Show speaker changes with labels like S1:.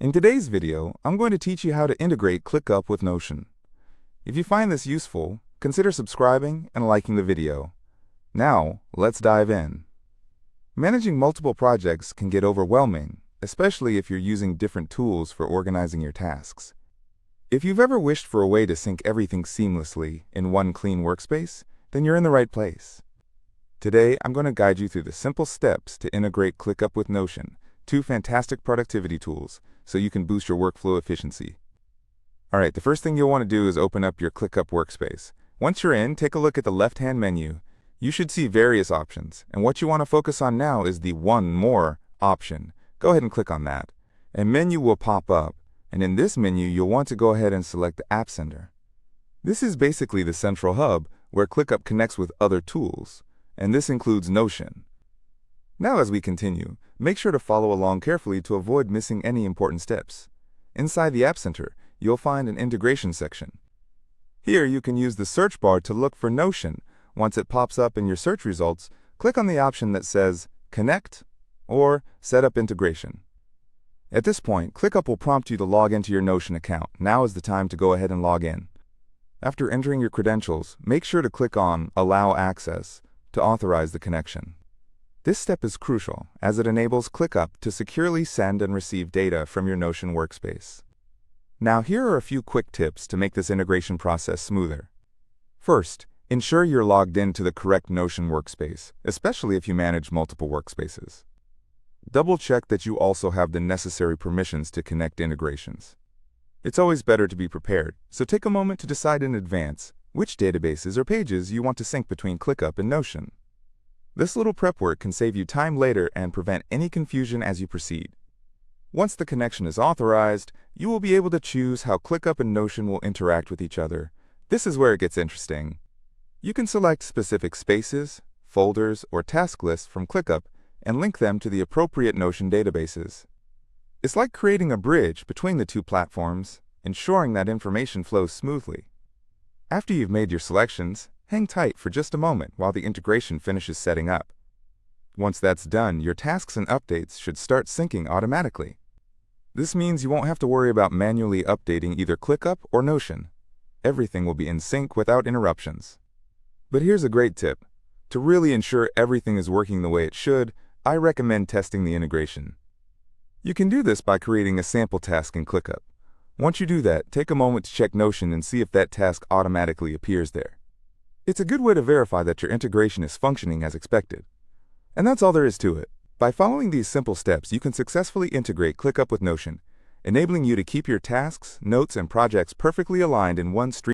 S1: In today's video, I'm going to teach you how to integrate ClickUp with Notion. If you find this useful, consider subscribing and liking the video. Now, let's dive in. Managing multiple projects can get overwhelming, especially if you're using different tools for organizing your tasks. If you've ever wished for a way to sync everything seamlessly in one clean workspace, then you're in the right place. Today, I'm going to guide you through the simple steps to integrate ClickUp with Notion, two fantastic productivity tools, so you can boost your workflow efficiency. Alright, the first thing you'll want to do is open up your ClickUp workspace. Once you're in, take a look at the left-hand menu. You should see various options, and what you want to focus on now is the One More option. Go ahead and click on that. A menu will pop up, and in this menu, you'll want to go ahead and select the App Center. This is basically the central hub where ClickUp connects with other tools, and this includes Notion. Now as we continue, make sure to follow along carefully to avoid missing any important steps. Inside the App Center, you'll find an integration section. Here you can use the search bar to look for Notion. Once it pops up in your search results, click on the option that says Connect or Set up Integration. At this point, ClickUp will prompt you to log into your Notion account. Now is the time to go ahead and log in. After entering your credentials, make sure to click on Allow Access to authorize the connection. This step is crucial as it enables ClickUp to securely send and receive data from your Notion workspace. Now here are a few quick tips to make this integration process smoother. First, ensure you're logged into the correct Notion workspace, especially if you manage multiple workspaces. Double-check that you also have the necessary permissions to connect integrations. It's always better to be prepared, so take a moment to decide in advance which databases or pages you want to sync between ClickUp and Notion. This little prep work can save you time later and prevent any confusion as you proceed. Once the connection is authorized, you will be able to choose how ClickUp and Notion will interact with each other. This is where it gets interesting. You can select specific spaces, folders, or task lists from ClickUp and link them to the appropriate Notion databases. It's like creating a bridge between the two platforms, ensuring that information flows smoothly. After you've made your selections, hang tight for just a moment while the integration finishes setting up. Once that's done, your tasks and updates should start syncing automatically. This means you won't have to worry about manually updating either ClickUp or Notion. Everything will be in sync without interruptions. But here's a great tip. To really ensure everything is working the way it should, I recommend testing the integration. You can do this by creating a sample task in ClickUp. Once you do that, take a moment to check Notion and see if that task automatically appears there. It's a good way to verify that your integration is functioning as expected. And that's all there is to it. By following these simple steps, you can successfully integrate ClickUp with Notion, enabling you to keep your tasks, notes, and projects perfectly aligned in one stream.